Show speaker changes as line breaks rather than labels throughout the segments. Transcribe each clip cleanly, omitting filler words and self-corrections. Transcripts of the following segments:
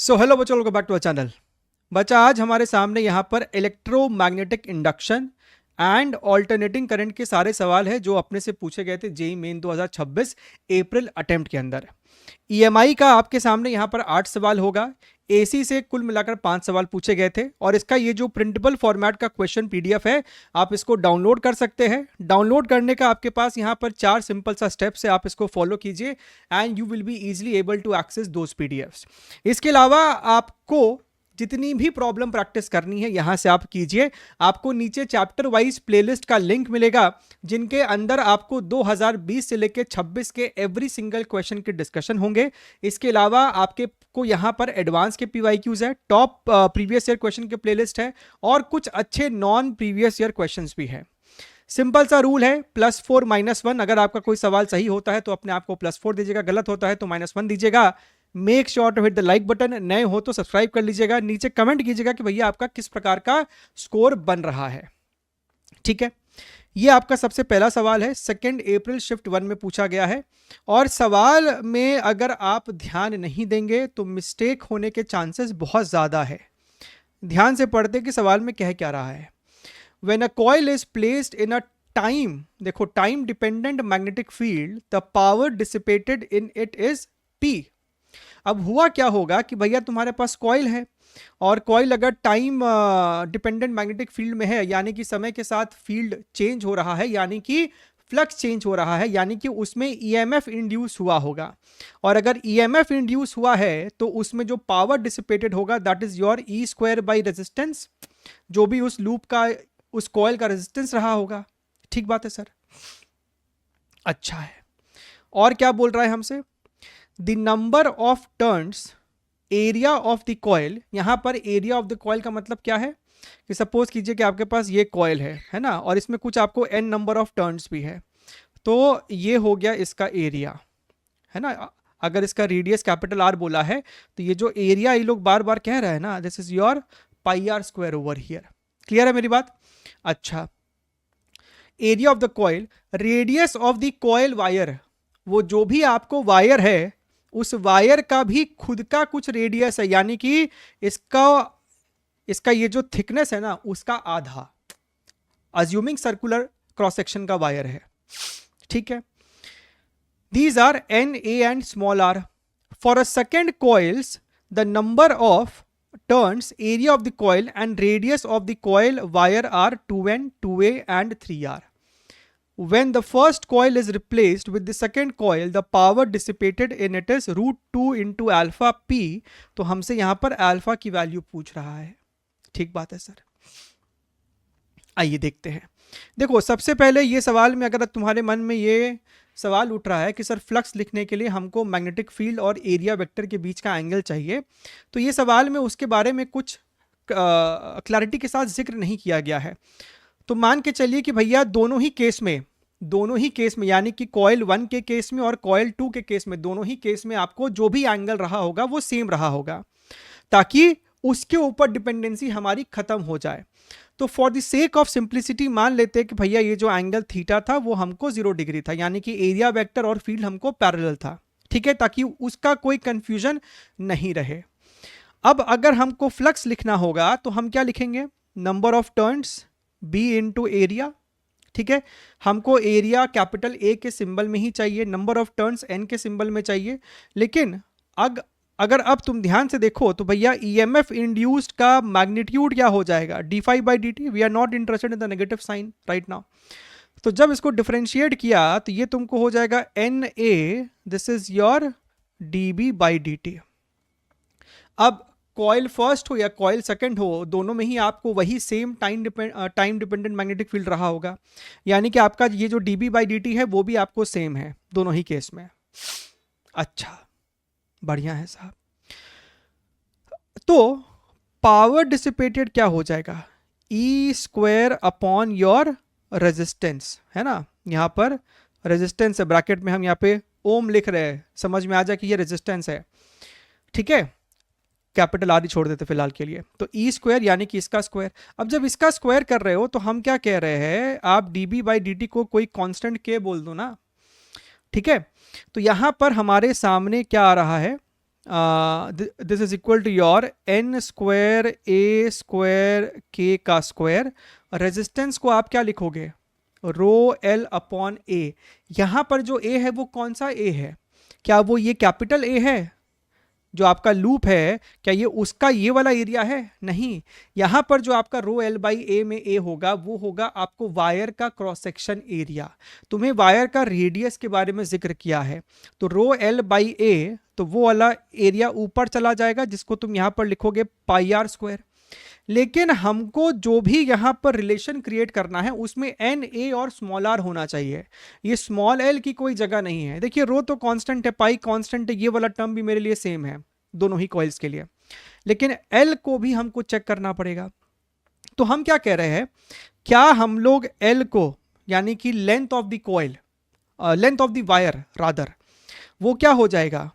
सो hello बच्चों, welcome back to our channel. बच्चा आज हमारे सामने यहाँ पर electromagnetic induction and alternating current के सारे सवाल है जो अपने से पूछे गए थे जेईई मेन 2026 अप्रैल अटेम्प्ट के अंदर। ईएमआई का आपके सामने यहाँ पर 8 सवाल होगा। एसी से कुल मिलाकर 5 सवाल पूछे गए थे और इसका ये जो प्रिंटेबल फॉर्मेट का क्वेश्चन पीडीएफ है, आप इसको डाउनलोड कर सकते हैं। डाउनलोड करने का आपके पास यहाँ पर 4 सिंपल सा स्टेप्स है, आप इसको फॉलो कीजिए and you will be easily able to access those PDFs. इसके अलावा आपको जितनी भी प्रॉब्लम प्रैक्टिस करनी है यहां से आप कीजिए। आपको नीचे चैप्टर वाइज प्लेलिस्ट का लिंक मिलेगा जिनके अंदर आपको 2020 से लेकर 26 के एवरी सिंगल क्वेश्चन के डिस्कशन होंगे। इसके अलावा आपके को यहां पर एडवांस के पीवाईक्यूज है, टॉप प्रीवियस ईयर क्वेश्चन के प्लेलिस्ट है और कुछ अच्छे नॉन प्रीवियस ईयर क्वेश्चंस भी है। सिंपल सा रूल है +4 -1। अगर आपका कोई सवाल सही होता है तो अपने आप को +4 दीजिएगा, गलत होता है तो -1 दीजिएगा। Make sure to hit the like button, नए हो तो सब्सक्राइब कर लीजिएगा। नीचे कमेंट कीजिएगा कि भैया आपका किस प्रकार का स्कोर बन रहा है। ठीक है, ये आपका सबसे पहला सवाल है, 2 अप्रैल शिफ्ट 1 में पूछा गया है और सवाल में अगर आप ध्यान नहीं देंगे तो मिस्टेक होने के चांसेस बहुत ज्यादा है। ध्यान से पढ़ते कि सवाल में कह क्या रहा है। When a coil is placed in a time, देखो time dependent magnetic field, the power dissipated in it is P। अब हुआ क्या होगा कि भैया तुम्हारे पास कॉइल है और कॉइल अगर टाइम डिपेंडेंट मैग्नेटिक फील्ड में है, यानी कि समय के साथ फील्ड चेंज हो रहा है, यानी कि फ्लक्स चेंज हो रहा है, यानी कि उसमें ईएमएफ इंड्यूस हुआ होगा। और अगर ईएमएफ इंड्यूस हुआ है तो उसमें जो पावर डिसिपेटेड होगा that is your E² by resistance, जो भी उस लूप का उस कॉइल का रेजिस्टेंस रहा होगा। ठीक बात है सर, अच्छा है। और क्या बोल रहा है हमसे, the number of turns area of the coil. यहां पर एरिया ऑफ द कॉइल का मतलब क्या है कि सपोज कीजिए कि आपके पास ये कॉइल है ना, और इसमें कुछ आपको n नंबर ऑफ टर्न्स भी है, तो ये हो गया इसका एरिया, है ना। अगर इसका रेडियस कैपिटल R बोला है तो ये जो एरिया ये लोग बार बार कह रहे हैं ना, this is your πr² over here. Clear है मेरी बात? अच्छा, area of the coil, radius of the coil wire, वो जो भी आपको वायर है उस वायर का भी खुद का कुछ रेडियस है, यानी कि इसका ये जो थिकनेस है ना उसका आधा, अज्यूमिंग सर्कुलर क्रॉस सेक्शन का वायर है। ठीक है, these are NA and small r। For a second coils the number of turns, area of the coil and radius of the coil wire are 2n, 2a and 3r. When the first coil is replaced with the second coil, the power dissipated in it is √2 into alpha p। तो हमसे यहां पर alpha की value पूछ रहा है। ठीक बात है सर, आइए देखते हैं। देखो सबसे पहले ये सवाल में अगर तुम्हारे मन में ये सवाल उठ रहा है कि सर फ्लक्स लिखने के लिए हमको मैग्नेटिक फील्ड और एरिया वेक्टर के बीच का एंगल चाहिए, तो ये सवाल में उसके बारे में कुछ क्लैरिटी के साथ जिक्र नहीं किया गया है। तो मान के चलिए कि भैया दोनों ही केस में यानी कि कॉइल 1 के केस में और कॉइल 2 के केस में, दोनों ही केस में आपको जो भी एंगल रहा होगा वो सेम रहा होगा, ताकि उसके ऊपर डिपेंडेंसी हमारी खत्म हो जाए। तो for the sake of simplicity मान लेते हैं कि भैया ये जो एंगल थीटा था वो हमको 0 डिग्री था, यानी कि एरिया वेक्टर और फील्ड हमको पैरेलल था। ठीक है, ताकि उसका कोई कंफ्यूजन नहीं रहे। अब अगर हमको फ्लक्स लिखना होगा तो हम क्या लिखेंगे, number of turns B into area. ठीक है, हमको एरिया कैपिटल A के सिंबल में ही चाहिए, नंबर ऑफ टर्न्स N के सिंबल में चाहिए। लेकिन अगर अब तुम ध्यान से देखो तो भैया EMF इंड्यूस्ड का मैग्नीट्यूड क्या हो जाएगा, d∅dt। We are not interested in the negative sign right now. तो जब इसको डिफरेंशिएट किया तो ये तुमको हो जाएगा NA, this is your dB/dt। अब कॉइल फर्स्ट हो या कॉइल सेकंड हो, दोनों में ही आपको वही same time dependent magnetic field रहा होगा, यानी कि आपका ये जो dB/dt है वो भी आपको सेम है दोनों ही केस में। अच्छा, बढ़िया है साहब। तो पावर डिसिपेटेड क्या हो जाएगा, E² अपॉन योर रेजिस्टेंस, है ना। यहां पर रेजिस्टेंस है, ब्रैकेट में हम यहाँ पे ओम लिख रहे हैं, समझ में आ जाए कि ये रेजिस्टेंस है। ठीक है, कैपिटल R ही छोड़ देते फिलहाल के लिए। तो E² यानी कि इसका स्क्वायर। अब जब इसका स्क्वायर कर रहे हो तो हम क्या कह रहे हैं, आप dB/dt को कोई कांस्टेंट K बोल दो ना। ठीक है, तो यहां पर हमारे सामने क्या आ रहा है, this is equal to your N square A square के का स्क्वायर। रेजिस्टेंस को आप क्या लिखोगे, रो एल अपॉन ए। यहां पर जो ए है वो कौन सा ए है, क्या वो ये कैपिटल ए है जो आपका लूप है, क्या ये उसका ये वाला एरिया है? नहीं, यहां पर जो आपका रो एल बाई ए में ए होगा वो होगा आपको वायर का क्रॉस सेक्शन एरिया। तुम्हें वायर का रेडियस के बारे में जिक्र किया है, तो रो एल बाई ए तो वो वाला एरिया ऊपर चला जाएगा जिसको तुम यहां पर लिखोगे पाई आर स्क्वायर। लेकिन हमको जो भी यहां पर रिलेशन क्रिएट करना है उसमें एन ए और स्मॉल आर होना चाहिए, ये स्मॉल एल की कोई जगह नहीं है। देखिए रो तो कांस्टेंट है, पाई कांस्टेंट है, ये वाला टर्म भी मेरे लिए सेम है दोनों ही कॉइल्स के लिए, लेकिन एल को भी हमको चेक करना पड़ेगा। तो हम क्या कह रहे हैं, क्या हम लोग एल को यानी कि length of the coil, length of the wire rather, वो क्या हो जाएगा,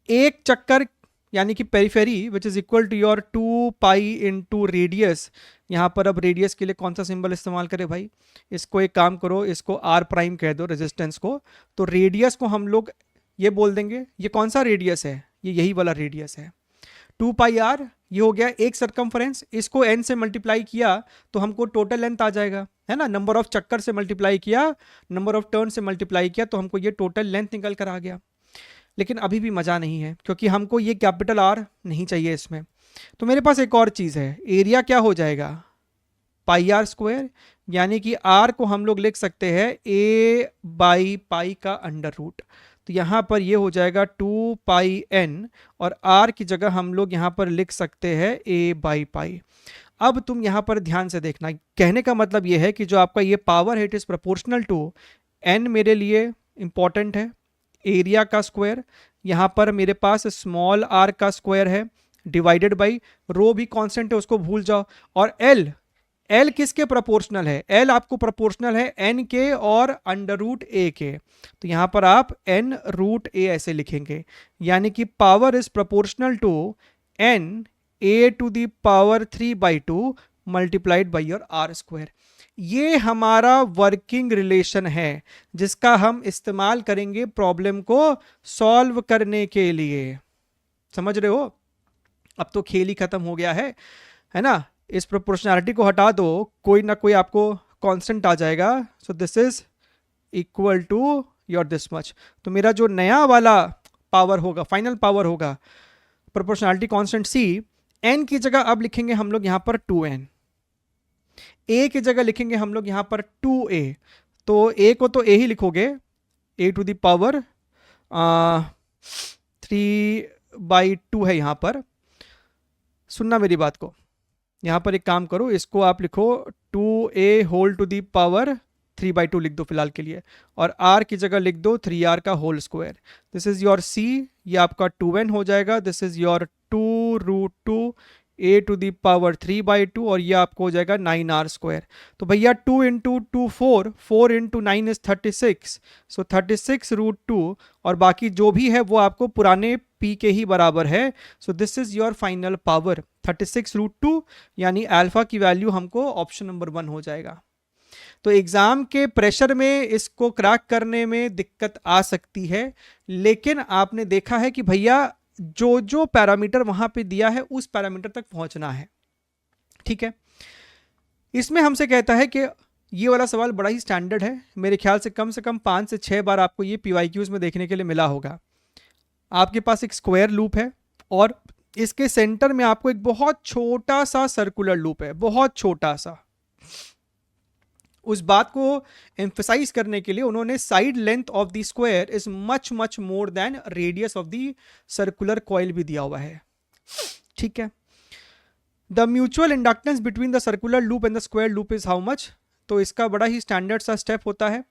एक चक्कर यानी कि periphery which is equal to your 2 pi into radius. यहां पर अब रेडियस के लिए कौन सा सिंबल इस्तेमाल करें भाई, इसको एक काम करो, इसको आर प्राइम कह दो रेजिस्टेंस को, तो रेडियस को हम लोग ये बोल देंगे, ये कौन सा रेडियस है, ये यही वाला रेडियस है 2 पाई आर। ये हो गया एक सर्कमफ्रेंस, इसको एन से मल्टीप्लाई किया तो हमको टोटल लेंथ आ जाएगा, है ना, नंबर ऑफ चक्कर से मल्टीप्लाई किया, नंबर ऑफ टर्न से मल्टीप्लाई किया तो हमको ये टोटल लेंथ निकल कर आ गया। लेकिन अभी भी मज़ा नहीं है क्योंकि हमको ये कैपिटल आर नहीं चाहिए इसमें। तो मेरे पास एक और चीज़ है, एरिया क्या हो जाएगा, पाई आर स्क्वायर, यानी कि आर को हम लोग लिख सकते हैं ए बाई पाई का अंडर रूट। तो यहाँ पर ये हो जाएगा 2 पाई एन और आर की जगह हम लोग यहाँ पर लिख सकते हैं ए बाई पाई। अब तुम यहाँ पर ध्यान से देखना, कहने का मतलब ये है कि जो आपका ये पावर है it is proportional to N, मेरे लिए इंपॉर्टेंट है, एरिया का स्क्वायर, यहाँ पर मेरे पास स्मॉल आर का स्क्वायर है डिवाइडेड बाई रो भी कांस्टेंट है उसको भूल जाओ, और एल, एल किसके प्रोपोर्शनल है, एल आपको प्रोपोर्शनल है एन के और अंडर रूट ए के। तो यहाँ पर आप एन रूट ए ऐसे लिखेंगे, यानी कि power is proportional to N A to the power 3/2 multiplied by your R square. ये हमारा वर्किंग रिलेशन है जिसका हम इस्तेमाल करेंगे प्रॉब्लम को सॉल्व करने के लिए। समझ रहे हो, अब तो खेल ही खत्म हो गया है ना। इस प्रोपोर्शनैलिटी को हटा दो, कोई ना कोई आपको कांस्टेंट आ जाएगा। So this is equal to your this much. तो मेरा जो नया वाला पावर होगा, फाइनल पावर होगा प्रोपोर्शनैलिटी कांस्टेंट सी, एन की जगह अब लिखेंगे हम लोग यहाँ पर 2n, ए की जगह लिखेंगे हम लोग यहाँ पर 2a। तो ए को तो ए ही लिखोगे, ए टू द पावर 3/2 है यहाँ पर। सुनना मेरी बात को, यहाँ पर एक काम करो, इसको आप लिखो 2a whole to the power 3/2 लिख दो फिलहाल के लिए, और r की जगह लिख दो 3r का whole square. This is your c, ये आपका 2n हो जाएगा। This is your 2√2 a to the power 3/2 और ये आपको हो जाएगा 9r स्क्वायर। तो भैया 2 इंटू 2 4, 4 इंटू 9 इज 36, सो 36√2 और बाकी जो भी है वो आपको पुराने p के ही बराबर है। सो this is your final power 36√2, यानी अल्फा की वैल्यू हमको ऑप्शन नंबर 1 हो जाएगा। तो एग्जाम के प्रेशर में इसको क्रैक करने में दिक्कत आ सकती है, लेकिन आपने देखा है कि भैया जो जो पैरामीटर वहां पे दिया है उस पैरामीटर तक पहुंचना है, ठीक है। इसमें हमसे कहता है कि ये वाला सवाल बड़ा ही स्टैंडर्ड है, मेरे ख्याल से कम 5 से 6 बार आपको ये पीवाईक्यूज में देखने के लिए मिला होगा। आपके पास एक स्क्वायर लूप है और इसके सेंटर में आपको एक बहुत छोटा सा सर्कुलर लूप है, बहुत छोटा सा। उस बात को एम्फसाइज करने के लिए उन्होंने side length of the square is much much more than radius of the circular coil भी दिया हुआ है, ठीक है। The mutual inductance between the circular loop and the square loop is how much. तो इसका बड़ा ही स्टैंडर्ड सा स्टेप होता है,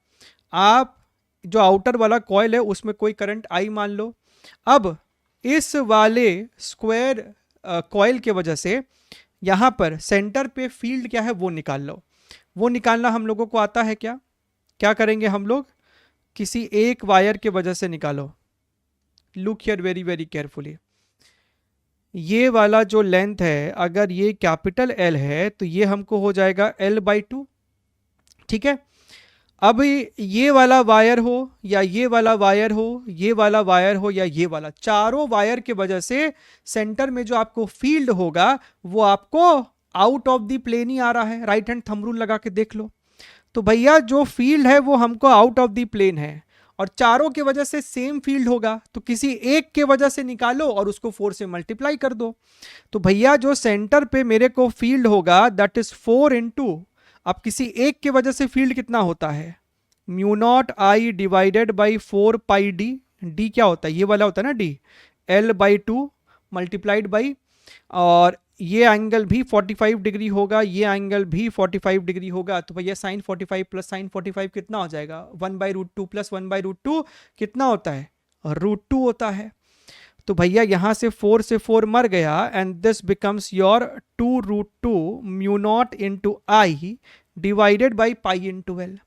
आप जो आउटर वाला कॉइल है उसमें कोई करंट आई मान लो। अब इस वाले स्क्वायर कॉइल के वजह से यहां पर सेंटर पे फील्ड क्या है वो निकाल लो। वो निकालना हम लोगों को आता है क्या, क्या करेंगे हम लोग, किसी एक वायर के वजह से निकालो। Look here very very carefully, ये वाला जो लेंथ है अगर ये कैपिटल L है तो ये हमको हो जाएगा L/2, ठीक है। अब ये वाला वायर हो या ये वाला वायर हो, ये वाला वायर हो या ये वाला, चारों वायर के वजह से सेंटर में जो आपको फील्ड होगा वो आपको आउट ऑफ द प्लेन ही आ रहा है। राइट हैंड थंब रूल लगा के देख लो। तो भैया जो फील्ड है वो हमको आउट ऑफ द प्लेन है और चारों के वजह से सेम फील्ड होगा, तो किसी एक के वजह से निकालो और उसको 4 से मल्टीप्लाई कर दो। तो भैया जो सेंटर पे मेरे को फील्ड होगा दैट इज 4 इंटू, अब किसी एक के वजह से फील्ड कितना होता है, mu not I divided by 4 pi D. D क्या होता है, ये वाला होता है ना D, L by 2 multiplied by, और ये एंगल भी 45 डिग्री होगा, ये एंगल भी 45 डिग्री होगा। तो भैया साइन 45 प्लस साइन 45 कितना हो जाएगा, 1/√2 प्लस 1/√2 कितना होता है, √2 होता है। तो भैया यहां से 4 से 4 मर गया and this becomes your 2√2 mu not into I divided by pi into L.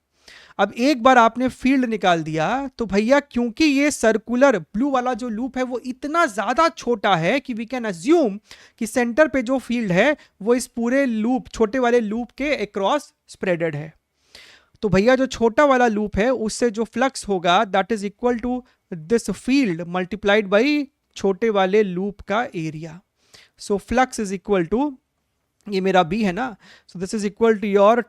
अब एक बार आपने फील्ड निकाल दिया तो भैया क्योंकि ये सर्कुलर ब्लू वाला जो लूप है वो इतना ज्यादा छोटा है कि वी कैन अज्यूम कि सेंटर पे जो फील्ड है वो इस पूरे लूप, छोटे वाले लूप के अक्रॉस स्प्रेडेड है। तो भैया जो छोटा वाला लूप है उससे जो फ्लक्स होगा that is equal to this field multiplied by छोटे वाले लूप का area. So flux is equal to, ये मेरा बी है ना, so this is equal to your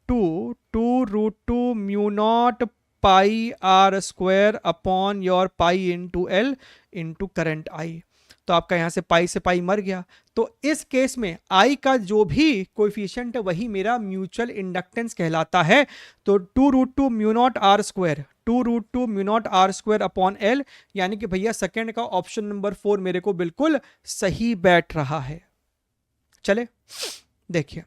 2√2 mu naught pi R square upon your pi into L into current I. तो आपका यहां से पाई मर गया। तो इस केस में आई का जो भी कोएफिशिएंट है वही मेरा म्यूचुअल इंडक्टेंस कहलाता है। तो 2√2 mu naught R square, 2√2 mu naught R square upon L, यानी कि भैया सेकेंड का ऑप्शन नंबर 4 मेरे को बिल्कुल सही बैठ रहा है। चले देखिए,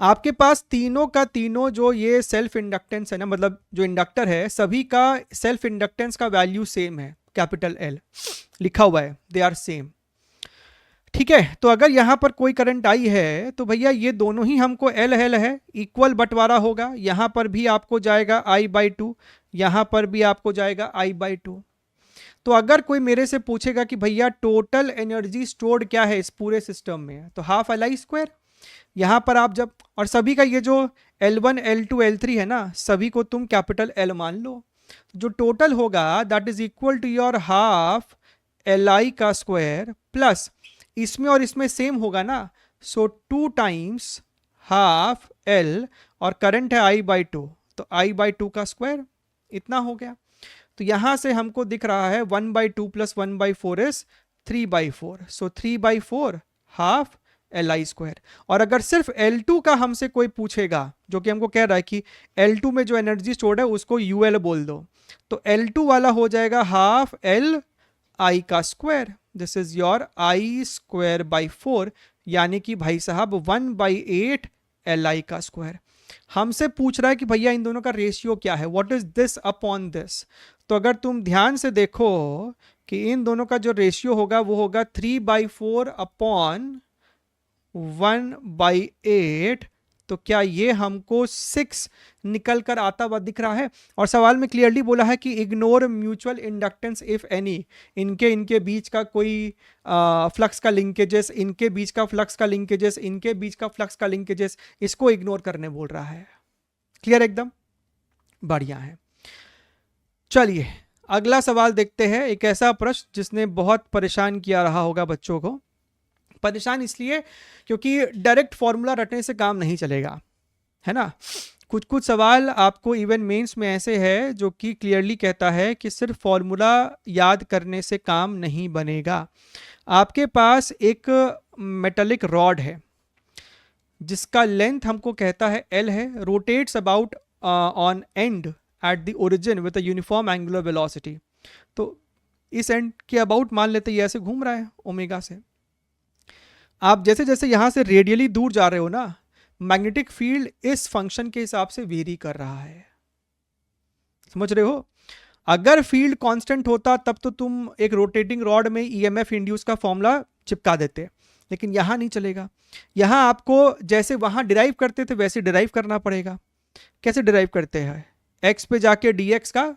आपके पास तीनों का तीनों जो ये सेल्फ इंडक्टेंस है ना, मतलब जो इंडक्टर है सभी का सेल्फ इंडक्टेंस का वैल्यू सेम है, कैपिटल एल लिखा हुआ है, दे आर सेम। ठीक है, तो अगर यहां पर कोई करंट आई है तो भैया ये दोनों ही हमको एल है इक्वल बंटवारा होगा। यहां पर भी आपको जाएगा I/2, यहां पर भी आपको जाएगा I/2। तो अगर कोई मेरे से पूछेगा कि भैया टोटल एनर्जी स्टोर्ड क्या है इस पूरे सिस्टम में, तो हाफ Li²। यहां पर आप जब, और सभी का ये जो L1 L2 L3 है ना, सभी को तुम कैपिटल L मान लो, जो टोटल होगा that is equal to your half Li का स्क्वायर प्लस इसमें और इसमें सेम होगा ना, सो 2 टाइम्स हाफ L और करंट है I/2, तो I/2 का स्क्वायर इतना हो गया। तो यहां से हमको दिख रहा है 1/2 plus 1/4 is 3/4, so 3/4 half Li²। और अगर सिर्फ L2 का हमसे कोई पूछेगा, जो कि हमको कह रहा है कि L2 में जो एनर्जी स्टोर्ड है उसको UL बोल दो, तो L2 वाला हो जाएगा हाफ Li का square, this is your I²/4, यानी कि भाई साहब 1/8 Li का स्क्वायर। हमसे पूछ रहा है कि भैया इन दोनों का रेशियो क्या है, what is this upon this. तो अगर तुम ध्यान से देखो कि इन दोनों का जो रेशियो होगा वो होगा 3/4 अपॉन 1/8, तो क्या ये हमको 6 निकल कर आता हुआ दिख रहा है। और सवाल में क्लियरली बोला है कि ignore mutual inductance if any, इनके बीच का कोई फ्लक्स का लिंकेजेस, इनके बीच का फ्लक्स का लिंकेजेस, इनके बीच का फ्लक्स का लिंकेजेस, इसको इग्नोर करने बोल रहा है। क्लियर एकदम, बढ़िया है। चलिए अगला सवाल देखते हैं, एक ऐसा प्रश्न जिसने बहुत परेशान किया रहा होगा बच्चों को। परेशान इसलिए क्योंकि डायरेक्ट फॉर्मूला रटने से काम नहीं चलेगा, है ना। कुछ कुछ सवाल आपको इवन मेंस में ऐसे है जो कि क्लियरली कहता है कि सिर्फ फॉर्मूला याद करने से काम नहीं बनेगा। आपके पास एक मेटालिक रॉड है जिसका लेंथ हमको कहता है L है, rotates about on and at the origin with a uniform angular velocity. तो इस एंड के अबाउट मान लेते ये ऐसे घूम रहा है ओमेगा से। आप जैसे जैसे यहां से रेडियली दूर जा रहे हो ना, मैग्नेटिक फील्ड इस फंक्शन के हिसाब से वेरी कर रहा है, समझ रहे हो। अगर फील्ड कांस्टेंट होता तब तो तुम एक रोटेटिंग रॉड में EMF इंड्यूस का फॉर्मूला चिपका देते, लेकिन यहां नहीं चलेगा। यहां आपको जैसे वहां डिराइव करते थे वैसे डिराइव करना पड़ेगा। कैसे डिराइव करते हैं, x पे जाके dx का,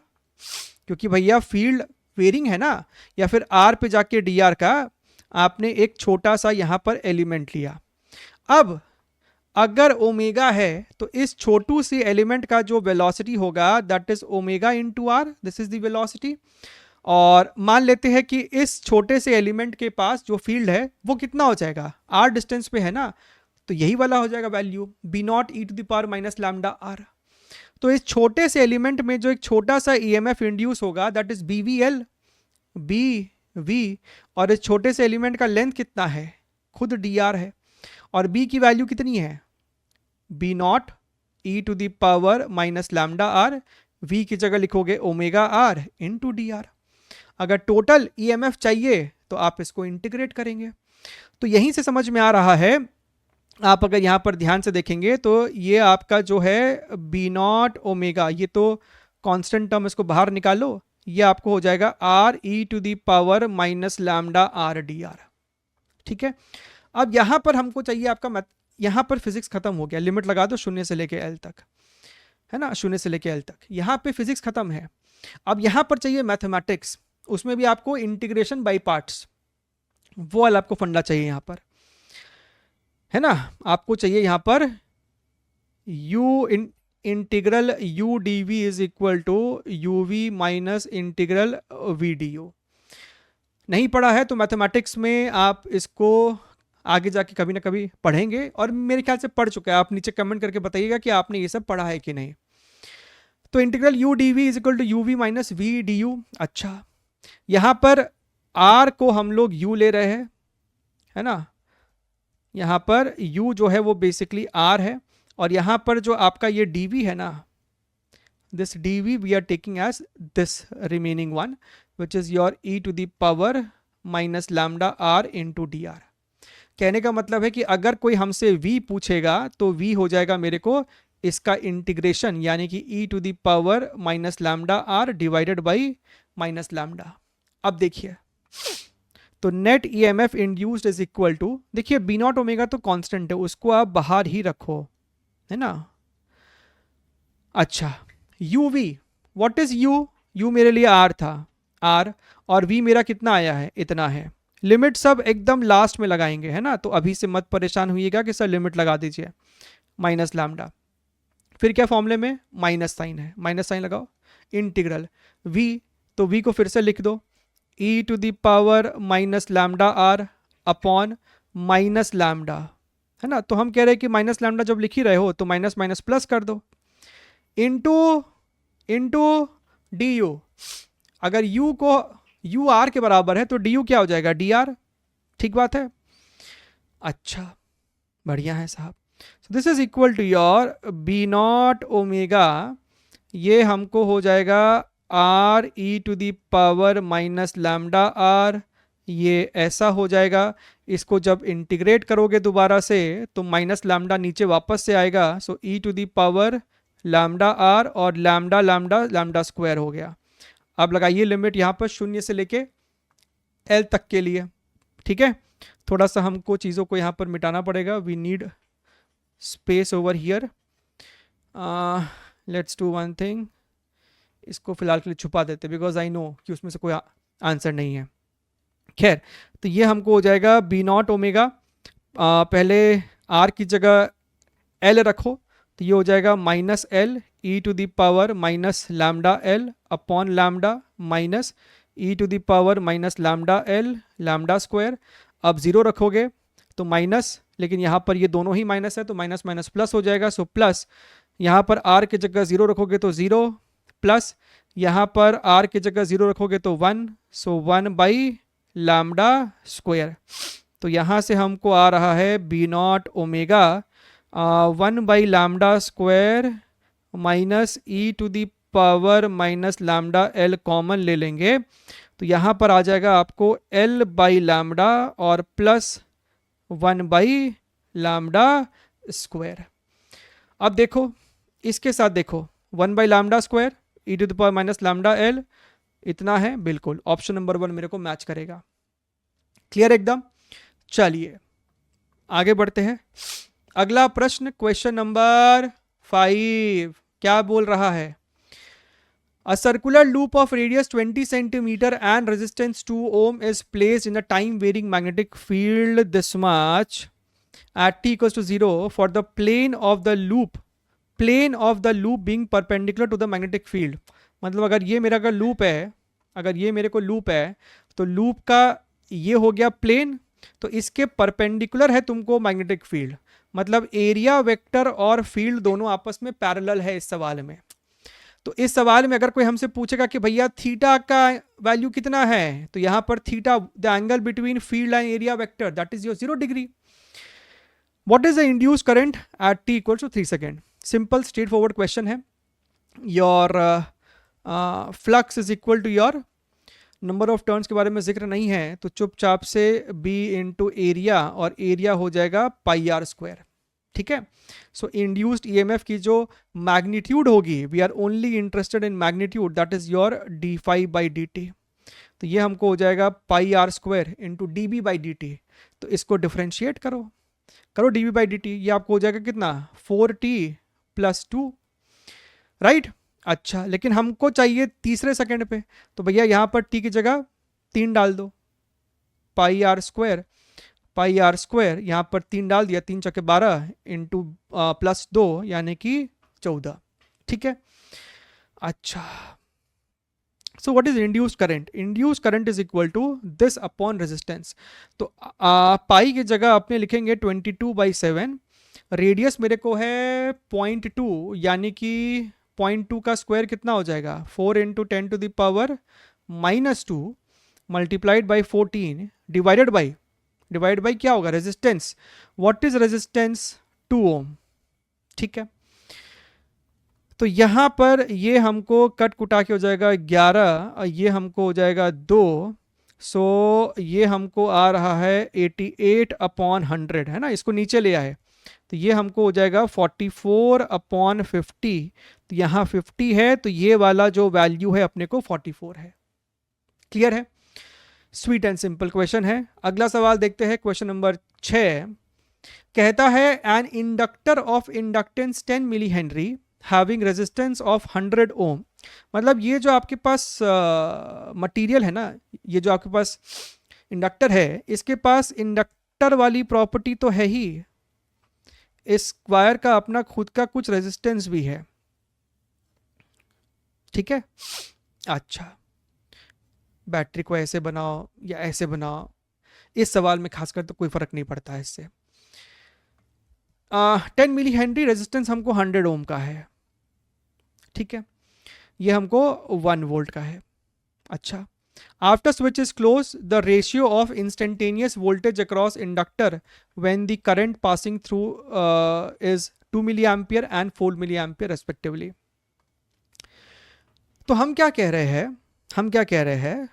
क्योंकि भैया फील्ड वेरिंग है ना, या फिर r पे जाके dr का। आपने एक छोटा सा यहां पर एलिमेंट लिया। अब अगर ओमेगा है तो इस छोटू सी एलिमेंट का जो वेलोसिटी होगा that is omega into R, this is the velocity. और मान लेते हैं कि इस छोटे से एलिमेंट के पास जो फील्ड है वो कितना हो जाएगा, आर डिस्टेंस पे है ना, तो यही वाला हो जाएगा value B naught E to the power minus lambda R. तो इस छोटे से एलिमेंट में जो एक छोटा सा ईएमएफ इंड्यूस होगा that is B V L, B V, और इस छोटे से एलिमेंट का लेंथ कितना है, खुद डी आर है, और बी की वैल्यू कितनी है, B naught E to the power minus lambda R, V की जगह लिखोगे omega R into D R. अगर टोटल ईएमएफ चाहिए तो आप इसको इंटीग्रेट करेंगे। तो यहीं से समझ में आ रहा है, आप अगर यहाँ पर ध्यान से देखेंगे तो ये आपका जो है बी नॉट ओमेगा, ये तो कांस्टेंट टर्म, इसको बाहर निकालो, ये आपको हो जाएगा R E to the power minus lambda R D R. ठीक है, अब यहाँ पर हमको चाहिए आपका यहाँ पर फिजिक्स खत्म हो गया, लिमिट लगा दो शून्य से लेके एल तक, है ना, शून्य से लेके एल तक, यहाँ पे फिजिक्स खत्म है। अब यहाँ पर चाहिए मैथमेटिक्स, उसमें भी आपको इंटीग्रेशन बाय पार्ट्स, वो वाला आपको फंडा चाहिए यहाँ पर, है ना। आपको चाहिए यहाँ पर U integral U D V is equal to U V minus integral V D U. नहीं पढ़ा है तो मैथमेटिक्स में आप इसको आगे जाके कभी ना कभी पढ़ेंगे, और मेरे ख्याल से पढ़ चुका है, आप नीचे कमेंट करके बताइएगा कि आपने ये सब पढ़ा है कि नहीं। तो integral U D V is equal to U V minus V D U. अच्छा, यहाँ पर आर को हम लोग यू ले रहे हैं, है ना, यहाँ पर u जो है वो बेसिकली r है, और यहाँ पर जो आपका ये dv है ना, this dv we are taking as this remaining one which is your e to the power minus lambda r into D R. कहने का मतलब है कि अगर कोई हमसे v पूछेगा तो v हो जाएगा मेरे को इसका इंटीग्रेशन, यानी कि e to the power minus lambda r divided by minus lambda. अब देखिए, तो net EMF induced is equal to, देखिए बी नॉट ओमेगा तो कांस्टेंट है, उसको आप बाहर ही रखो, है ना। अच्छा, U V, what is U, U मेरे लिए आर था, आर, और वी मेरा कितना आया है, इतना है। लिमिट सब एकदम लास्ट में लगाएंगे, है ना, तो अभी से मत परेशान हुइएगा कि सर लिमिट लगा दीजिए, माइनस लैम्डा, फिर क्या फॉर्मूले में माइनस साइन है, माइनस साइन लगाओ, इंटीग्रल वी, तो वी को फिर से लिख दो e to the power minus lambda R upon minus lambda, है ना। तो हम कह रहे हैं कि माइनस लैम्डा जब लिख ही रहे हो तो माइनस माइनस प्लस कर दो, इंटू डी यू। अगर u को u r के बराबर है तो डी यू क्या हो जाएगा, डी आर। ठीक बात है, अच्छा बढ़िया है साहब। So this is equal to your B naught omega, ये हमको हो जाएगा R E to the power minus lambda R, ये ऐसा हो जाएगा। इसको जब इंटीग्रेट करोगे दोबारा से तो माइनस लैम्डा नीचे वापस से आएगा, so E to the power lambda R, और लैम्डा लैम्डा लैम्डा स्क्वायर हो गया। अब लगाइए लिमिट यहाँ पर शून्य से लेके एल तक के लिए। ठीक है, थोड़ा सा हमको चीज़ों को यहाँ पर मिटाना पड़ेगा, we need space over here. Let's do one thing, इसको फिलहाल के लिए छुपा देते बिकॉज आई नो कि उसमें से कोई आंसर नहीं है। खैर, तो ये हमको हो जाएगा बी नॉट ओमेगा, पहले आर की जगह एल रखो, तो ये हो जाएगा minus L E to the power minus lambda L upon lambda minus E to the power minus lambda L lambda square. अब ज़ीरो रखोगे तो माइनस, लेकिन यहाँ पर ये दोनों ही माइनस है तो माइनस माइनस प्लस हो जाएगा, सो प्लस, यहाँ पर आर की जगह ज़ीरो रखोगे तो ज़ीरो, प्लस यहाँ पर r की जगह 0 रखोगे तो 1, सो 1 बाई लैम्डा स्क्वायर। तो यहाँ से हमको आ रहा है B naught omega 1 by lambda square minus E to the power minus lambda L common ले लेंगे, तो यहाँ पर आ जाएगा आपको l बाई लैम्डा और प्लस 1 बाई लैम्डा स्क्वायर। अब देखो इसके साथ, देखो 1 by lambda square E to the power minus lambda L इतना है, बिल्कुल ऑप्शन नंबर 1 मेरे को मैच करेगा। क्लियर एकदम। चलिए आगे बढ़ते हैं। अगला प्रश्न, क्वेश्चन नंबर 5 क्या बोल रहा है, A circular loop of radius 20 centimeter and resistance 2 ohm is placed in a time varying magnetic field this much at t equals to 0 for the plane of the loop, plane of the loop being perpendicular to the magnetic field. मतलब अगर ये मेरा अगर loop है, अगर ये मेरे को लूप है, तो लूप का ये हो गया प्लेन, तो इसके परपेंडिकुलर है तुमको मैग्नेटिक फील्ड। मतलब एरिया वेक्टर और फील्ड दोनों आपस में पैरेलल है इस सवाल में। तो इस सवाल में अगर कोई हमसे पूछेगा कि भैया थीटा का वैल्यू कितना है, तो यहां पर theta the angle between field and area vector that is your 0 degree. What is the induced current at t equal to 3 second? Simple straight forward question है। Your flux is equal to your number of turns के बारे में जिक्र नहीं है, तो चुपचाप से b इंटू एरिया, और एरिया हो जाएगा पाई आर स्क्वायर। ठीक है, सो इंड्यूस्ड ईएमएफ की जो मैग्नीट्यूड होगी, we are only interested in magnitude, that is your D phi by D T. तो ये हमको हो जाएगा pi R square into D B by D T. तो इसको डिफ्रेंशिएट करो, करो D B by D T, ये आपको हो जाएगा कितना 4t प्लस 2, राइट। अच्छा, लेकिन हमको चाहिए तीसरे सेकंड पे, तो भैया यहाँ पर t की जगह 3 डाल दो, pi R square, pi R square यहाँ पर 3 डाल दिया, 3 चौके 12 इंटू प्लस 2 यानी कि 14। ठीक है, अच्छा, so what is induced current? Induced current is equal to this upon resistance. तो पाई की जगह अपने लिखेंगे 22/7, रेडियस मेरे को है 0.2, यानी कि 0.2 का स्क्वायर कितना हो जाएगा 4 into 10 to the power -2 multiplied by 14 divide by क्या होगा resistance. What is resistance? 2 ohm. ठीक है, तो यहां पर ये हमको कट कुटा के हो जाएगा 11 और ये हमको हो जाएगा 2, सो ये हमको आ रहा है 88/100, है ना, इसको नीचे ले आए तो ये हमको हो जाएगा 44/50। तो यहाँ 50 है, तो ये वाला जो वैल्यू है अपने को 44 है। क्लियर है? स्वीट एंड सिंपल क्वेश्चन है। अगला सवाल देखते हैं, क्वेश्चन नंबर 6 कहता है an inductor of inductance 10 milli henry having resistance of 100 ohm. मतलब ये जो आपके पास मटेरियल है ना, ये जो आपके पास इंडक्टर है, इसके पास इंडक्टर वाली प्रॉपर्टी तो है ही, इस वायर का अपना खुद का कुछ रेजिस्टेंस भी है। ठीक है, अच्छा, बैटरी को ऐसे बनाओ या ऐसे बनाओ, इस सवाल में खासकर तो कोई फर्क नहीं पड़ता है इससे। 10 मिली हेनरी रेजिस्टेंस हमको 100 ओम का है। ठीक है, ये हमको 1 वोल्ट का है। अच्छा, after switch is close the ratio of instantaneous voltage across inductor when the current passing through is 2 milli ampere and 4 milli ampere respectively. तो हम क्या कह रहे हैं,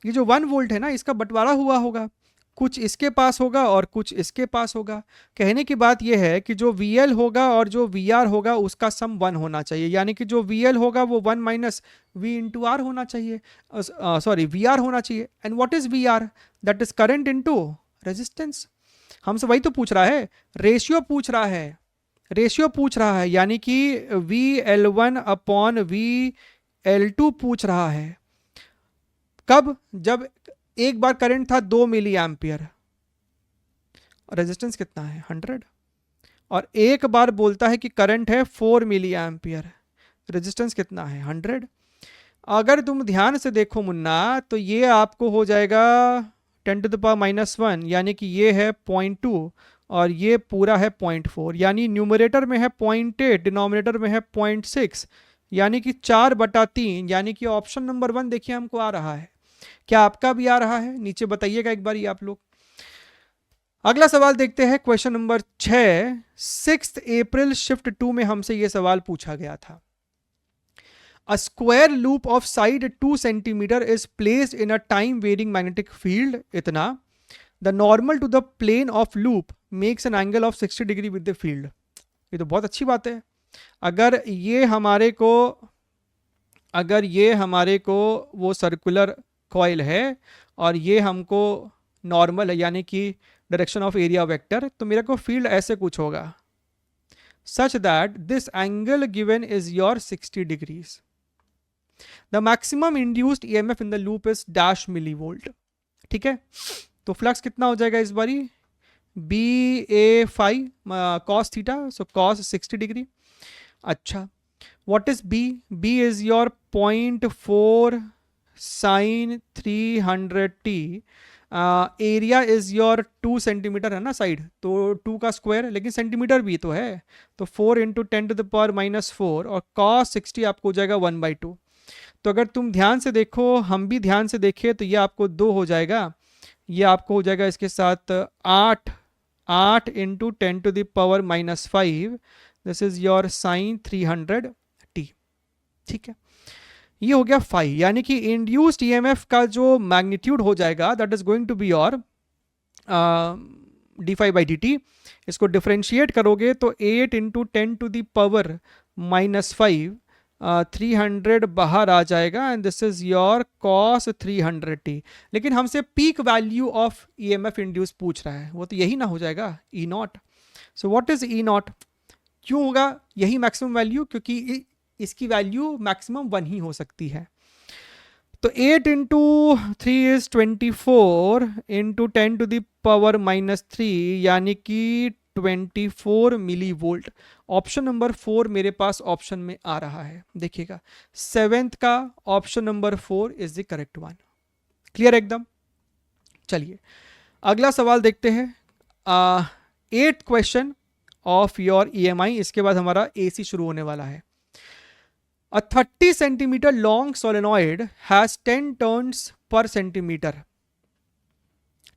ये जो 1 वोल्ट है ना, इसका बंटवारा हुआ होगा, कुछ इसके पास होगा और कुछ इसके पास होगा। कहने की बात यह है कि जो VL होगा और जो VR होगा उसका सम 1 होना चाहिए, यानी कि जो VL होगा वो 1 माइनस V इंटू आर होना चाहिए, सॉरी VR होना चाहिए। And what is VR? That is current into resistance. हमसे वही तो पूछ रहा है, रेशियो पूछ रहा है, यानी कि VL1 अपॉन VL2 पूछ रहा है। कब? जब एक बार करंट था 2 मिली एम्पियर, रेजिस्टेंस कितना है 100, और एक बार बोलता है कि करंट है 4 मिली एम्पियर, रेजिस्टेंस कितना है 100। अगर तुम ध्यान से देखो मुन्ना, तो ये आपको हो जाएगा 10 टू द पावर -1, यानी कि ये है 0.2 और ये पूरा है 0.4, यानी न्यूमरेटर में है 0.8, डिनोमिनेटर में है 0.6, यानी कि 4/3, यानी कि ऑप्शन नंबर 1 देखिए हमको आ रहा है। क्या आपका भी आ रहा है? नीचे बताइएगा एक बार ये आप लोग। अगला सवाल देखते हैं, क्वेश्चन नंबर 6। 6 अप्रैल शिफ्ट 2 में हमसे ये सवाल पूछा गया था। A square loop of side 2 centimetre is placed in a time varying magnetic field इतना, the normal to the plane of loop makes an angle of 60 degree with the field. ये तो बहुत अच्छी बात है। अगर ये हमारे को वो सर्कुलर कॉइल है और ये हमको नॉर्मल है, यानी कि डायरेक्शन ऑफ एरिया वेक्टर, तो मेरे को फील्ड ऐसे कुछ होगा, such that this angle given is your 60 degrees. The maximum induced EMF in the loop is dash milli volt. ठीक है, तो फ्लक्स कितना हो जाएगा इस बारी, BA5 cos theta, so cos 60 degree. अच्छा, what is B? B is your 0.4 sin 300t. Area is your 2 centimetre है ना साइड, तो 2 का स्क्वायर, लेकिन सेंटीमीटर भी तो है, तो 4 इंटू 10⁻⁻⁴ और cos 60 आपको हो जाएगा 1/2। तो अगर तुम ध्यान से देखो, हम भी ध्यान से देखें, तो ये आपको 2 हो जाएगा, ये आपको हो जाएगा इसके साथ 8 into 10⁻⁻⁵, this is your sine 300t। ठीक है, ये हो गया फाई, यानी कि इंड्यूस्ड ईएमएफ का जो मैग्नीट्यूड हो जाएगा that is going to be your d∅dt। इसको डिफरेंशिएट करोगे तो 8 इंटू 10⁻⁻⁵, 300 बाहर आ जाएगा, and this is your cos 300t। लेकिन हमसे peak value of EMF induced पूछ रहा है, वो तो यही ना हो जाएगा, E naught. So what is E naught? क्यों होगा यही मैक्सिमम वैल्यू? क्योंकि इसकी वैल्यू मैक्सिमम 1 ही हो सकती है। तो 8 इंटू 3 इज 24 इंटू 10⁻⁻3, यानी कि 24 मिली वोल्ट। ऑप्शन नंबर 4 मेरे पास ऑप्शन में आ रहा है, देखिएगा 7th का option number 4 is the correct one. Clear एकदम? चलिए अगला सवाल देखते हैं, 8th question of your EMI. इसके बाद हमारा एसी शुरू होने वाला है। A 30 centimeter long solenoid has 10 turns per centimeter।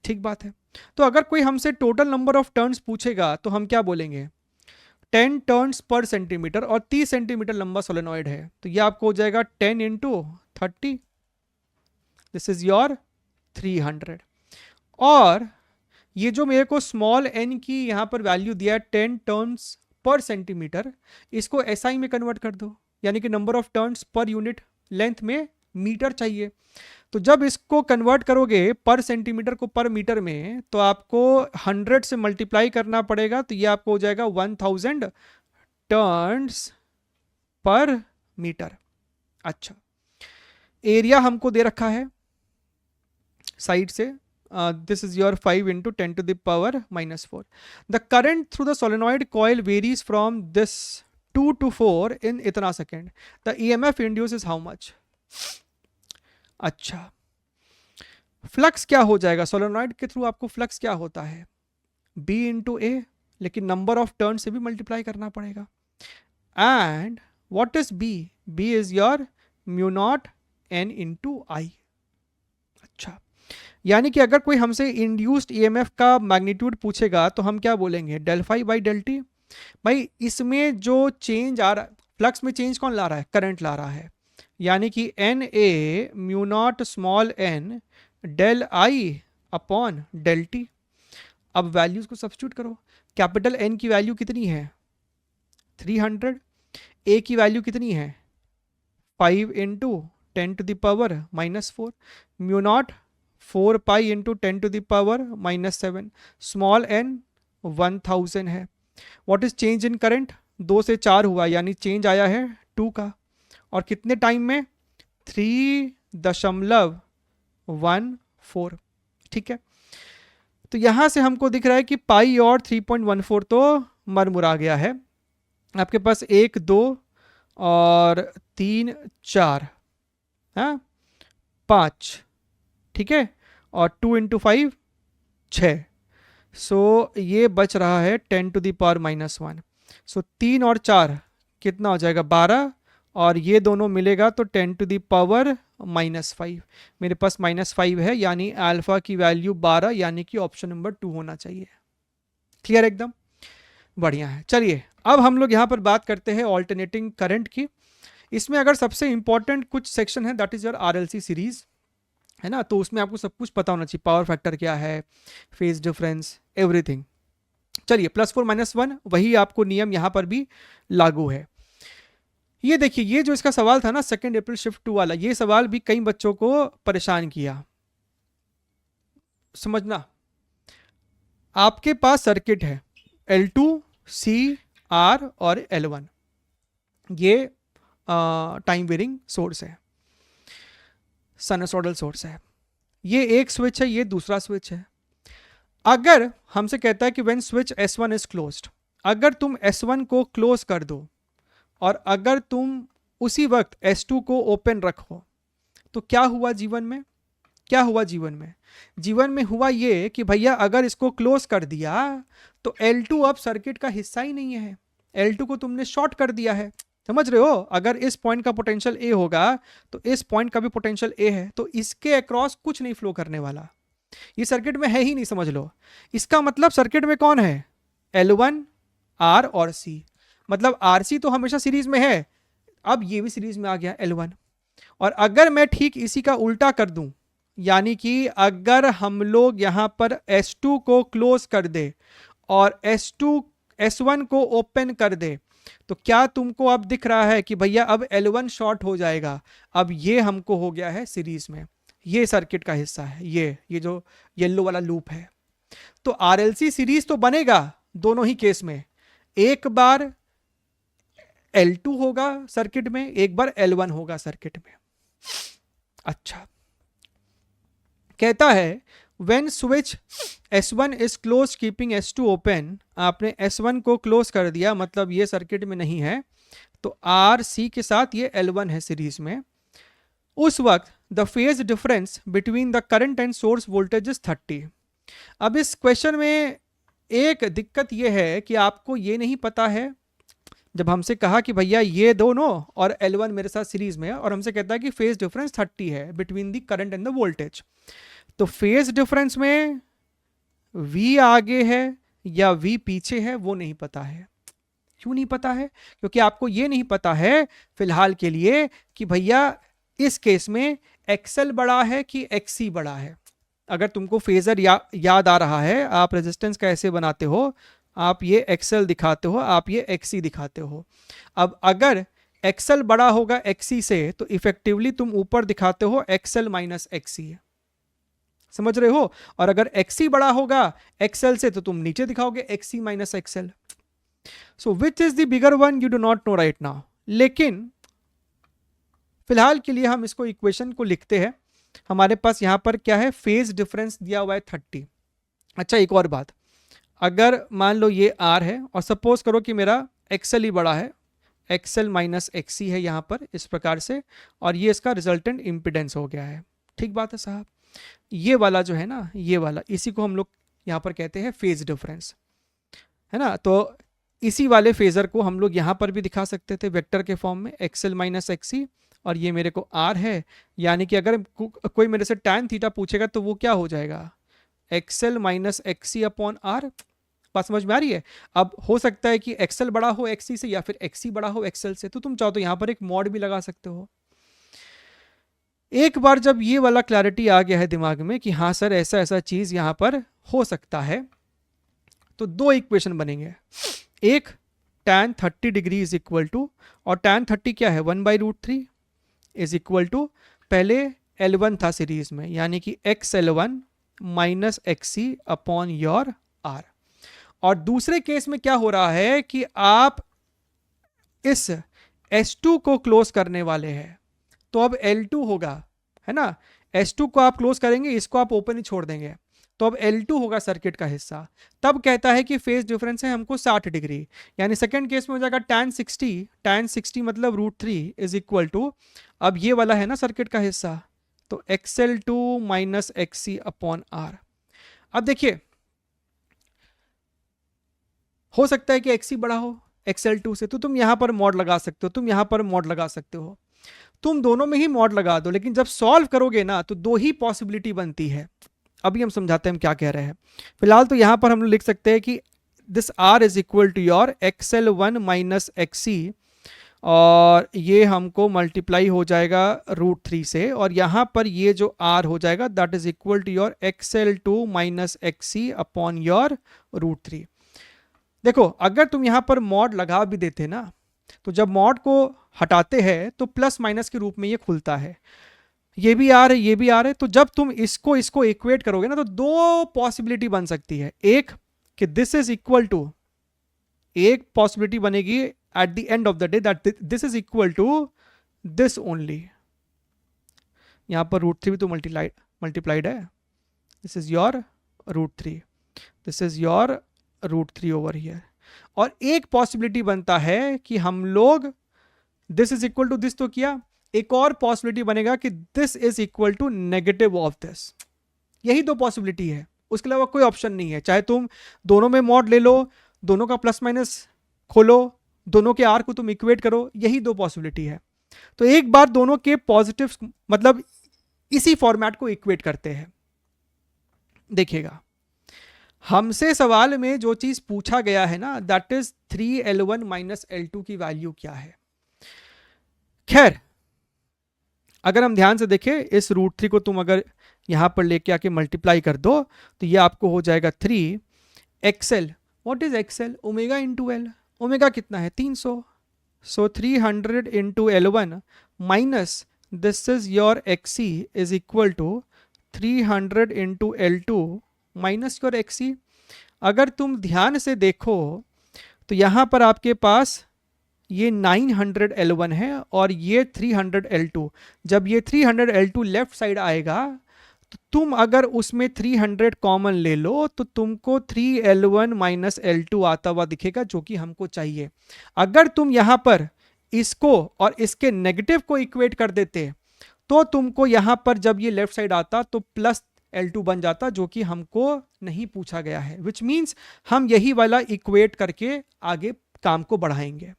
ठीक बात है। तो अगर कोई हमसे टोटल नंबर ऑफ टर्न्स पूछेगा तो हम क्या बोलेंगे? 10 टर्न्स पर सेंटीमीटर, और 30 सेंटीमीटर लंबा सोलेनॉइड है, तो ये आपको हो जाएगा 10 इंटू 30, दिस इज योर 300। और ये जो मेरे को स्मॉल एन की यहाँ पर वैल्यू दिया है 10 टर्न्स पर सेंटीमीटर, इसको एसआई में कन्वर्ट कर दो, यानी कि number of turns per unit length में मीटर चाहिए। तो जब इसको कन्वर्ट करोगे पर सेंटीमीटर को पर मीटर में, तो आपको 100 से मल्टीप्लाई करना पड़ेगा, तो ये आपको हो जाएगा 1000 टर्न्स पर मीटर। अच्छा, एरिया हमको दे रखा है साइड से, this is your 5 into 10⁻⁻⁴। The current through the solenoid coil varies from this 2 to 4 in इतना second. The EMF induce is how much? अच्छा, फ्लक्स क्या हो जाएगा? सोलेनॉइड के थ्रू आपको फ्लक्स क्या होता है? B इंटू ए, लेकिन नंबर ऑफ टर्न से भी मल्टीप्लाई करना पड़ेगा। And what is B? B is your μ0 n into I. अच्छा, यानी कि अगर कोई हमसे इंड्यूस्ड EMF का मैग्नीट्यूड पूछेगा तो हम क्या बोलेंगे? del phi by del t। भाई इसमें जो चेंज आ रहा है, फ्लक्स में चेंज कौन ला रहा है? करंट ला रहा है, यानी कि N A μ0 small n del i upon del t। अब वैल्यूज को सब्स्टिट्यूट करो। कैपिटल N की वैल्यू कितनी है? 300। ए की वैल्यू कितनी है? 5 into 10⁻⁻⁴। μ0 4 pi into 10⁻⁻7। Small n 1000 है। What is change in current? 2 से 4 हुआ, यानी चेंज आया है 2 का, और कितने टाइम में? 3.14। ठीक है, तो यहां से हमको दिख रहा है कि पाई और 3.14 तो मरमुरा गया है। आपके पास 1 2 और 3 4, हाँ 5, ठीक है, और 2 इंटू 5 6। सो ये बच रहा है 10⁻⁻1। सो 3 और 4 कितना हो जाएगा? 12, और ये दोनों मिलेगा तो 10⁻⁻5। मेरे पास -5 है, यानी अल्फा की वैल्यू 12, यानी कि ऑप्शन नंबर 2 होना चाहिए। क्लियर एकदम? बढ़िया है। चलिए अब हम लोग यहाँ पर बात करते हैं ऑल्टरनेटिंग करंट की। इसमें अगर सबसे इंपॉर्टेंट कुछ सेक्शन है that is your RLC series, है ना, तो उसमें आपको सब कुछ पता होना चाहिए। पावर फैक्टर क्या है, फेज डिफरेंस, एवरीथिंग। चलिए +4 -1 वही आपको नियम यहाँ पर भी लागू है। ये देखिए, ये जो इसका सवाल था ना 2 अप्रैल शिफ्ट 2 वाला, ये सवाल भी कई बच्चों को परेशान किया। समझना, आपके पास सर्किट है L2 C R और L1, ये टाइम वेरिंग सोर्स है, साइनसॉइडल सोर्स है। ये एक स्विच है, ये दूसरा स्विच है। अगर हमसे कहता है कि when switch S1 is closed, अगर तुम S1 को क्लोज कर दो और अगर तुम उसी वक्त S2 को ओपन रखो, तो क्या हुआ जीवन में? क्या हुआ जीवन में? जीवन में हुआ ये कि भैया अगर इसको क्लोज कर दिया तो L2 अब सर्किट का हिस्सा ही नहीं है, L2 को तुमने शॉर्ट कर दिया है। समझ रहे हो? अगर इस पॉइंट का पोटेंशियल A होगा तो इस पॉइंट का भी पोटेंशियल A है, तो इसके अक्रॉस कुछ नहीं फ्लो करने वाला, ये सर्किट में है ही नहीं, समझ लो। इसका मतलब सर्किट में कौन है? L1 R और C। मतलब RC तो हमेशा सीरीज में है, अब ये भी सीरीज में आ गया L1। और अगर मैं ठीक इसी का उल्टा कर दूं, यानी कि अगर हम लोग यहां पर S2 को क्लोज कर दे और S1 को ओपन कर दे, तो क्या तुमको अब दिख रहा है कि भैया अब L1 शॉर्ट हो जाएगा? अब ये हमको हो गया है सीरीज में, ये सर्किट का हिस्सा है, ये जो येलो वाला लूप है। तो RLC सीरीज तो बनेगा दोनों ही केस में, एक बार L2 होगा सर्किट में, एक बार L1 होगा सर्किट में। अच्छा, कहता है when switch S1 is close keeping S2 open, आपने S1 को क्लोज कर दिया, मतलब ये सर्किट में नहीं है, तो RC के साथ ये L1 है सीरीज में। उस वक्त the phase difference between the current and source voltage is 30। अब इस क्वेश्चन में एक दिक्कत यह है कि आपको ये नहीं पता है, जब हमसे कहा कि भैया ये दोनों और L1 मेरे साथ सीरीज में है और हमसे कहता है कि फेज डिफरेंस 30 है between the current and the voltage, तो फेज डिफरेंस में V आगे है या V पीछे है वो नहीं पता है। क्यों नहीं पता है? क्योंकि आपको ये नहीं पता है फिलहाल के लिए कि भैया इस केस में XL बड़ा है कि XC बड़ा है। अगर तुमको फेजर याद आ रहा है, आप रेजिस्टेंस कैसे बनाते हो, आप ये XL दिखाते हो, आप ये XC दिखाते हो। अब अगर XL बड़ा होगा XC से, तो इफेक्टिवली तुम ऊपर दिखाते हो XL माइनस XC, समझ रहे हो? और अगर XC बड़ा होगा XL से, तो तुम नीचे दिखाओगे XC minus XL। So which is the bigger one, you do not know right now, लेकिन फिलहाल के लिए हम इसको इक्वेशन को लिखते हैं। हमारे पास यहां पर क्या है? फेज डिफरेंस दिया हुआ है 30। अच्छा, एक और बात, अगर मान लो ये R है और सपोज करो कि मेरा XL ही बड़ा है, XL माइनस XC है यहां पर इस प्रकार से, और ये इसका रिजल्टेंट इंपिडेंस हो गया है। ठीक बात है साहब? ये वाला जो है ना, ये वाला, इसी को हम लोग यहां पर कहते हैं फेज डिफरेंस, है ना? तो इसी वाले फेजर को हम लोग यहां पर भी दिखा सकते थे वेक्टर के फॉर्म में, XL माइनस XC, और ये मेरे को R है, यानी कि अगर कोई मेरे से tan थीटा पूछेगा तो वो क्या हो जाएगा? XL minus XC upon R। बात समझ में आ रही है? अब हो सकता है कि XL बड़ा हो XC से या फिर XC बड़ा हो XL से, तो तुम चाहो तो यहां पर एक मॉड भी लगा सकते हो। एक बार जब ये वाला क्लैरिटी आ गया है दिमाग में कि हाँ सर ऐसा ऐसा चीज यहां पर हो सकता है, तो दो इक्वेशन बनेंगे। एक tan 30 degree is equal to, और tan 30 क्या है? 1/√3 इज इक्वल टू, पहले L1 था सीरीज में, यानी कि XL1 minus XC upon your R। और दूसरे केस में क्या हो रहा है कि आप इस S2 को क्लोज करने वाले हैं, तो अब L2 होगा, है ना? S2 को आप क्लोज करेंगे, इसको आप ओपन ही छोड़ देंगे, तो अब L2 होगा सर्किट का हिस्सा। तब कहता है कि फेज डिफरेंस है हमको 60 डिग्री, यानी सेकंड केस में हो जाएगा tan 60 मतलब √3 इज इक्वल टू, अब ये वाला है ना सर्किट का हिस्सा, तो XL2 minus XC upon R। अब देखिए, हो सकता है कि XC बड़ा हो XL2 से, तो तुम यहां पर मॉड लगा सकते हो, तुम यहां पर मॉड लगा सकते हो, तुम दोनों में ही मॉड लगा दो, लेकिन जब सॉल्व करोगे ना तो दो ही पॉसिबिलिटी बनती है। अभी हम समझाते हैं हम क्या कह रहे हैं। फिलहाल तो यहां पर हम लिख सकते हैं कि this R is equal to your XL1 minus XC, और ये हमको मल्टीप्लाई हो जाएगा √3 से, और यहां पर ये जो R हो जाएगा that is equal to your XL2 minus XC upon your √3। देखो, अगर तुम यहां पर मॉड लगा भी देते ना, तो जब मॉड को हटाते हैं तो प्लस माइनस के रूप में ये खुलता है, ये भी आ रहा है ये भी आ रहा है, तो जब तुम इसको इक्वेट करोगे ना, तो दो पॉसिबिलिटी बन सकती है। एक कि दिस इज इक्वल टू, एक पॉसिबिलिटी बनेगी at the end of the day that this is equal to this only, यहां पर √3 भी तो मल्टीप्लाइड है, this is your √3, this is your √3 over here. और एक पॉसिबिलिटी बनता है कि हम लोग this is equal to this तो किया, एक और पॉसिबिलिटी बनेगा कि this is equal to negative of this. यही दो पॉसिबिलिटी है, उसके अलावा कोई ऑप्शन नहीं है। चाहे तुम दोनों में मॉड ले लो, दोनों का प्लस माइनस खोलो, दोनों के आर को तुम इक्वेट करो, यही दो पॉसिबिलिटी है। तो एक बार दोनों के पॉजिटिव मतलब इसी फॉर्मेट को इक्वेट करते हैं। देखिएगा, हमसे सवाल में जो चीज पूछा गया है ना, that is 3L1 minus L2 की वैल्यू क्या है। खैर, अगर हम ध्यान से देखें, इस √3 को तुम अगर यहां पर लेके आके मल्टीप्लाई कर दो तो ये आपको हो जाएगा 3XL। What is XL? Omega into L. Omega कितना है? 300। So 300 into L1 minus this is your XC is equal to 300 into L2 minus your XC। अगर तुम ध्यान से देखो तो यहां पर आपके पास ये 900 L1 है और ये 300 L2। जब ये 300 L2 लेफ्ट साइड आएगा तो तुम अगर उसमें 300 कॉमन ले लो तो तुमको 3L1 माइनस L2 आता हुआ दिखेगा, जो कि हमको चाहिए। अगर तुम यहां पर इसको और इसके नेगेटिव को इक्वेट कर देते तो तुमको यहां पर जब ये लेफ्ट साइड आता तो प्लस L2 बन जाता, जो कि हमको नहीं पूछा गया है। विच मीन्स हम यही वाला इक्वेट करके आगे काम को बढ़ाएंगे।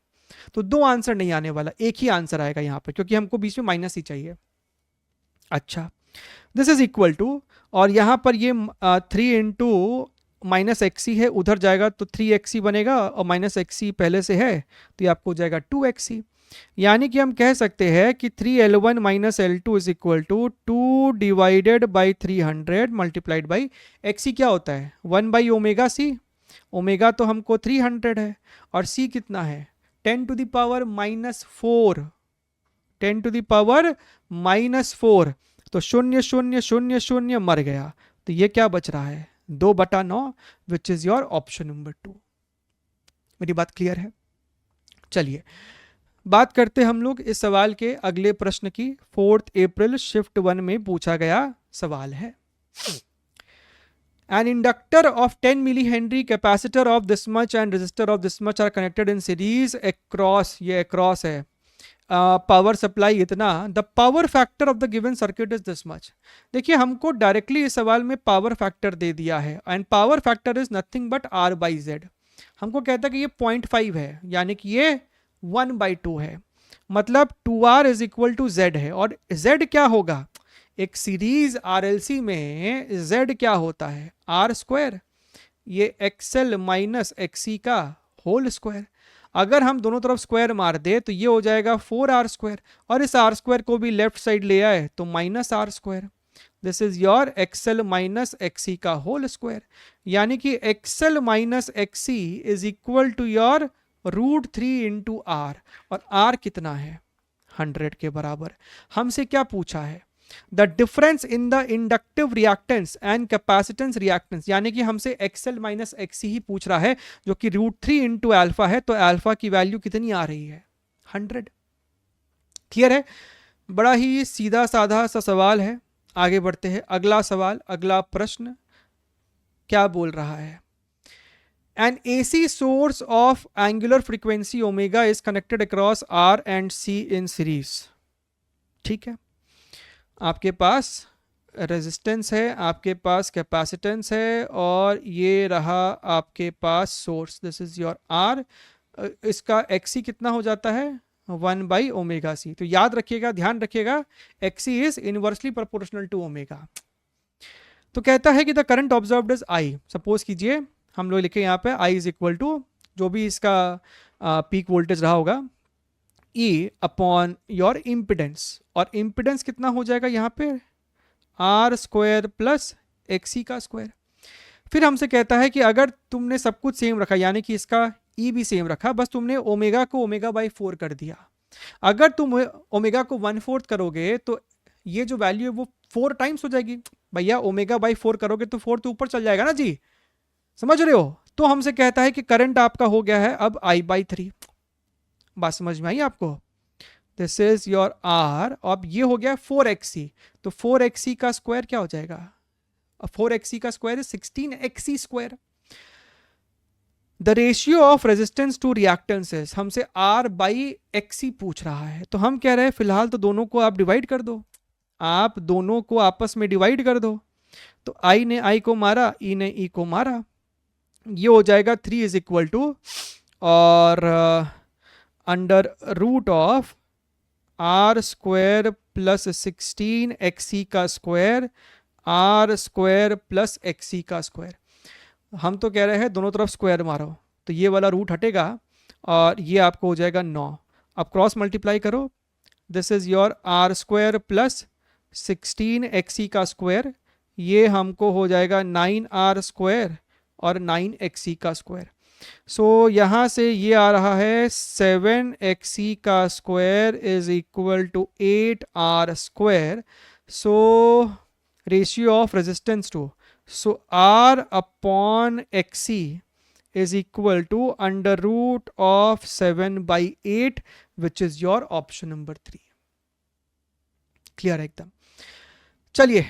तो दो आंसर नहीं आने वाला, एक ही आंसर आएगा यहां पर, क्योंकि हमको बीच में माइनस ही चाहिए। अच्छा, दिस इज इक्वल टू, और यहां पर ये 3 इंटू माइनस XC है, उधर जाएगा तो 3XC बनेगा और माइनस XC पहले से है तो ये आपको हो जाएगा 2XC। यानी कि हम कह सकते हैं कि 3L1 minus L2 is equal to 2 divided by 300 multiplied by XC। क्या होता है? 1 बाई ओमेगा C। ओमेगा तो हमको 300 है और C कितना है? 10 to the power minus 4। 10 to the power minus 4। तो 0 0 0 0 मर गया, तो ये क्या बच रहा है? 2/9, विच इज योर ऑप्शन नंबर 2। मेरी बात क्लियर है? चलिए बात करते हम लोग इस सवाल के अगले प्रश्न की। 4 अप्रैल शिफ्ट 1 में पूछा गया सवाल है। An inductor of 10 millihenry, capacitor of this much and resistor of this much are connected in series across, ये across है, पावर सप्लाई इतना, the power factor of the given circuit is this much. देखिए, हमको directly इस सवाल में power factor दे दिया है and power factor is nothing but R/Z। हमको कहता है कि ये 0.5 है, यानी कि ये 1/2 है, मतलब 2R is equal to Z है। और Z क्या होगा? एक सीरीज RLC में Z क्या होता है? R²। ये XL माइनस XC का होल स्क्वायर। अगर हम दोनों तरफ स्क्वायर मार दे तो ये हो जाएगा 4R², और इस R² को भी लेफ्ट साइड ले आए तो minus R²। This is your XL minus XC का होल स्क्वायर। यानी कि XL minus XC is equal to your √3 into R, और R कितना है? 100 के बराबर। हमसे क्या पूछा है? The difference in the inductive reactance and capacitance reactance, यानी कि हमसे XL माइनस XC ही पूछ रहा है, जो कि √3 इंटू अल्फा है। तो अल्फा की वैल्यू कितनी आ रही है? 100। क्लियर है? बड़ा ही सीधा साधा सा सवाल है। आगे बढ़ते हैं, अगला सवाल, अगला प्रश्न क्या बोल रहा है? An AC source of angular frequency omega is connected across R and C in series। ठीक है, आपके पास रेजिस्टेंस है, आपके पास कैपेसिटेंस है, और ये रहा आपके पास source. This is your R। इसका XC कितना हो जाता है? 1/ωc। तो याद रखिएगा, ध्यान रखिएगा, XC is inversely proportional to omega. तो कहता है कि the current observed is I। Suppose कीजिए हम लोग लिखे यहाँ पे I इज इक्वल टू जो भी इसका पीक वोल्टेज रहा होगा, E अपॉन योर इम्पिडेंस। और इम्पिडेंस कितना हो जाएगा यहाँ पे? R² प्लस XC का स्क्वायर। फिर हमसे कहता है कि अगर तुमने सब कुछ सेम रखा, यानी कि इसका E भी सेम रखा, बस तुमने ओमेगा को ω/4 कर दिया। अगर तुम ओमेगा को 1/4 करोगे तो ये जो वैल्यू है वो 4 टाइम्स हो जाएगी। भैया ω/4 करोगे तो 4 तो ऊपर चल जाएगा ना जी, समझ रहे हो? तो हमसे कहता है कि करंट आपका हो गया है अब I/3। बात समझ में आई आपको? This is your R। अब ये हो गया 4XC, तो 4XC का स्क्वायर क्या हो जाएगा? 4xc का square is 16xc square. The ratio of resistance to reactances हमसे r बाई एक्सी पूछ रहा है, तो हम कह रहे हैं फिलहाल तो दोनों को आप डिवाइड कर दो, आप दोनों को आपस में डिवाइड कर दो। तो I ने I को मारा, E ने E को मारा, ये हो जाएगा 3 इज इक्वल टू और under root of R square plus 16 XC का square R square plus XC का स्क्वायर। हम तो कह रहे हैं दोनों तरफ स्क्वायर मारो, तो ये वाला रूट हटेगा और ये आपको हो जाएगा 9। अब क्रॉस मल्टीप्लाई करो, this is your R square plus 16 XC का स्क्वायर, ये हमको हो जाएगा 9r स्क्वायर और 9xc का स्क्वायर। सो यहाँ से ये आ रहा है 7xc का square is equal to 8r square. So ratio of resistance to, so r upon xc is equal to under root of 7/8 which is your option number 3। Clear है एकदम। चलिए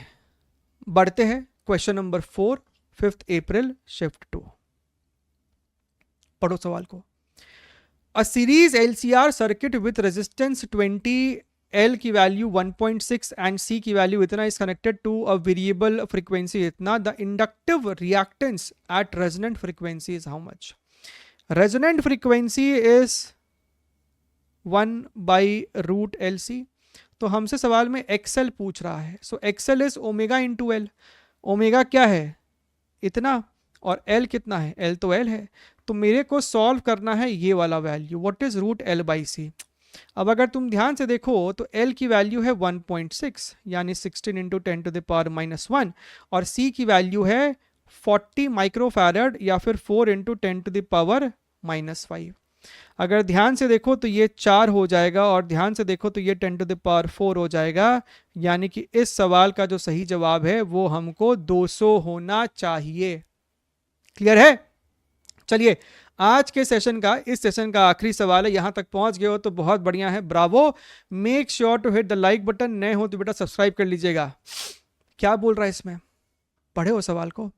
बढ़ते हैं क्वेश्चन नंबर 4, 5 अप्रैल शिफ्ट 2। पढ़ो सवाल को। A series LCR circuit with resistance 20, L की value 1.6 and C की वैल्यू इतना is connected to a variable frequency इतना। The inductive reactance at resonant frequency is how much? Resonant frequency is 1/√LC। तो हमसे सवाल में XL पूछ रहा है, so XL is omega into L। Omega क्या है? इतना, और L कितना है? L तो L है। तो मेरे को सॉल्व करना है ये वाला वैल्यू, व्हाट इज √L/C। अब अगर तुम ध्यान से देखो तो L की वैल्यू है 1.6 यानी 16 इंटू 10 टू द पावर -1, और C की वैल्यू है 40 माइक्रोफैरड या फिर 4 इंटू 10 टू द पावर -5। अगर ध्यान से देखो तो ये 4 हो जाएगा, और ध्यान से देखो तो ये 10 टू द पावर 4 हो जाएगा, यानी कि इस सवाल का जो सही जवाब है वो हमको 200 होना चाहिए। क्लियर है? चलिए आज के सेशन का, इस सेशन का आखिरी सवाल है। यहां तक पहुंच गए हो तो बहुत बढ़िया है, bravo. Make sure to hit the like button, नए हो तो बेटा सब्सक्राइब कर लीजिएगा। क्या बोल रहा है इसमें? पढ़े हो सवाल को?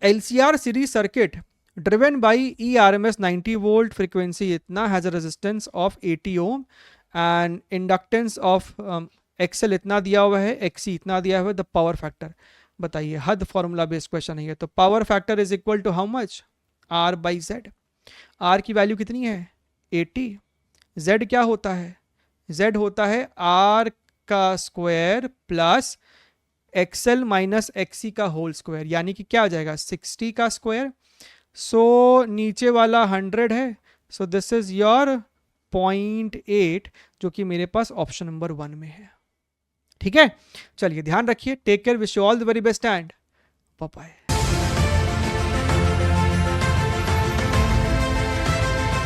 LCR series circuit driven by ERMS 90 volt frequency इतना has a resistance of 80 ohm and inductance of XL इतना दिया हुआ है, XC इतना दिया हुआ है। द पावर फैक्टर बताइए, हद फॉर्मूला बेस्ड क्वेश्चन है ये। तो power factor is equal to how much? R/Z। R की वैल्यू कितनी है? 80। Z क्या होता है? Z होता है R का square plus XL minus XC का होल स्क्वायर, यानी कि क्या आ जाएगा? 60 का स्क्वायर। सो नीचे वाला 100 है, सो दिस इज योर 0.8 जो कि मेरे पास ऑप्शन नंबर 1 में है। ठीक है, चलिए ध्यान रखिए। Take care, wish you all the very best and bye bye.